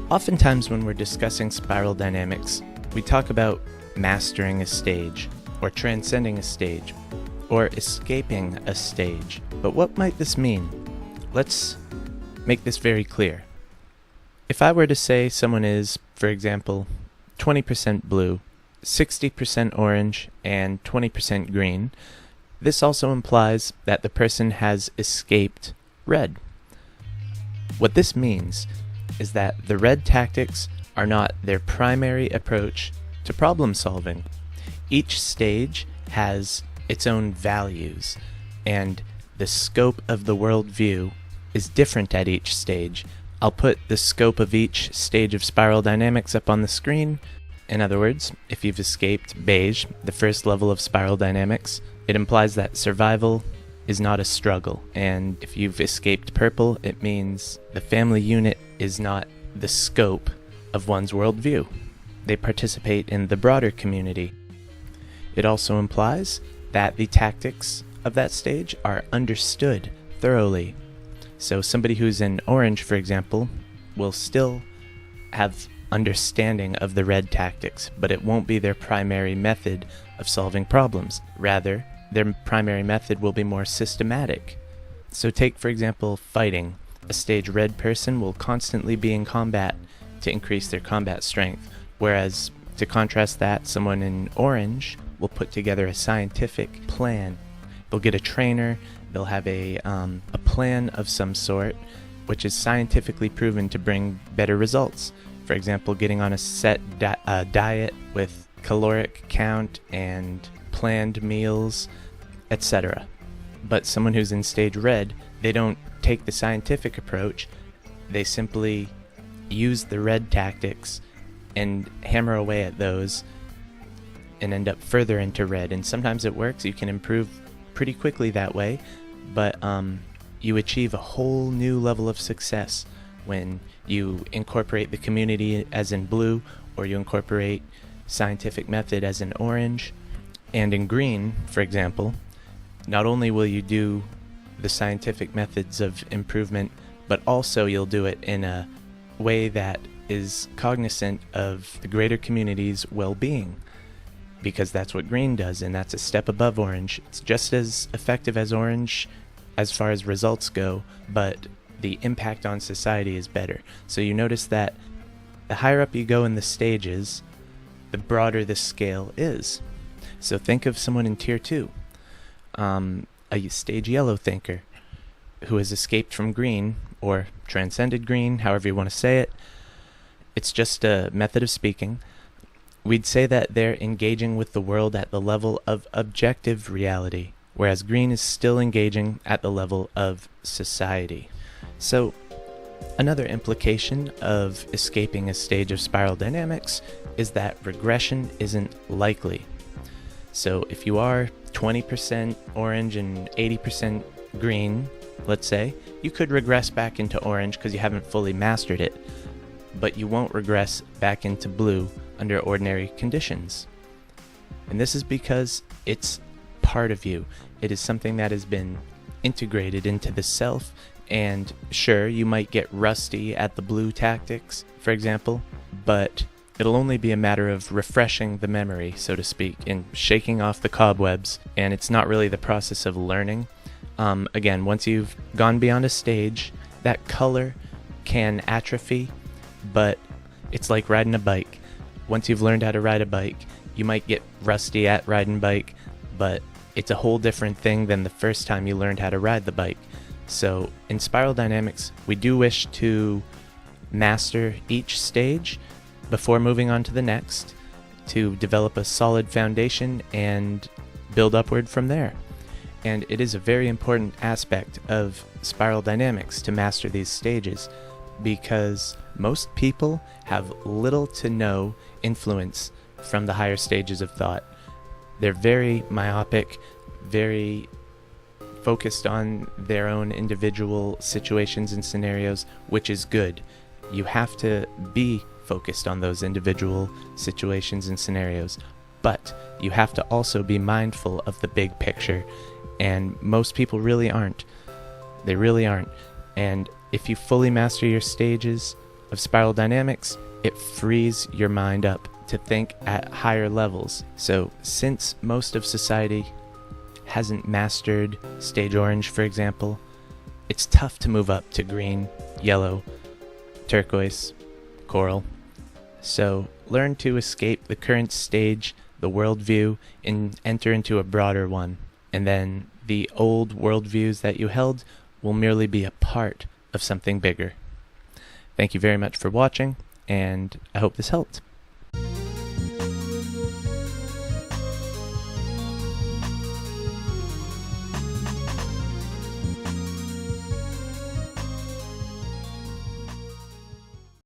Oftentimes when we're discussing spiral dynamics, we talk about mastering a stage, or transcending a stage, or escaping a stage. But what might this mean? Let's make this very clear. If I were to say someone is, for example, 20% blue, 60% orange, and 20% green, this also implies that the person has escaped red. What this means is that the red tactics are not their primary approach to problem solving. Each stage has its own values, and the scope of the worldview is different at each stage. I'll put the scope of each stage of spiral dynamics up on the screen. In other words, if you've escaped beige, the first level of spiral dynamics, it implies that survival is not a struggle. And if you've escaped purple, it means the family unit is not the scope of one's worldview. They participate in the broader community. It also implies that the tactics of that stage are understood thoroughly. So somebody who's in orange, for example, will still have understanding of the red tactics, but it won't be their primary method of solving problems. Rather, their primary method will be more systematic. So take, for example, fighting. A stage red person will constantly be in combat to increase their combat strength, whereas to contrast that, someone in orange will put together a scientific plan. They'll get a trainer, they'll have a plan of some sort, which is scientifically proven to bring better results. For example, getting on a set diet with caloric count and planned meals, etc. But someone who's in stage red, they don't take the scientific approach. They simply use the red tactics and hammer away at those and end up further into red. And sometimes it works. You can improve pretty quickly that way, but you achieve a whole new level of success when you incorporate the community as in blue, or you incorporate scientific method as in orange. And in green, for example, not only will you do the scientific methods of improvement, but also you'll do it in a way that is cognizant of the greater community's well-being, because that's what green does, and that's a step above orange. It's just as effective as orange as far as results go, but the impact on society is better. So you notice that the higher up you go in the stages, the broader the scale is. So think of someone in tier 2, a stage yellow thinker who has escaped from green, or transcended green, however you want to say it. It's just a method of speaking. We'd say that they're engaging with the world at the level of objective reality, whereas green is still engaging at the level of society. So, another implication of escaping a stage of spiral dynamics is that regression isn't likely. So if you are 20% orange and 80% green, let's say, you could regress back into orange because you haven't fully mastered it, but you won't regress back into blue under ordinary conditions. And this is because it's part of you. It is something that has been integrated into the self, and sure, you might get rusty at the blue tactics, for example, but it'll only be a matter of refreshing the memory, so to speak, and shaking off the cobwebs, and it's not really the process of learning. Again, once you've gone beyond a stage, that color can atrophy, but it's like riding a bike. Once you've learned how to ride a bike, you might get rusty at riding a bike, but it's a whole different thing than the first time you learned how to ride the bike. So in spiral dynamics, we do wish to master each stage before moving on to the next, to develop a solid foundation and build upward from there. And it is a very important aspect of spiral dynamics to master these stages, because most people have little to no influence from the higher stages of thought. They're very myopic, very focused on their own individual situations and scenarios, which is good. You have to be focused on those individual situations and scenarios, but you have to also be mindful of the big picture, and most people really aren't. They really aren't. And if you fully master your stages, of spiral dynamics, it frees your mind up to think at higher levels. So since most of society hasn't mastered stage orange, for example, it's tough to move up to green, yellow, turquoise, coral. So learn to escape the current stage, the worldview, and enter into a broader one. And then the old worldviews that you held will merely be a part of something bigger. Thank you very much for watching, and I hope this helped.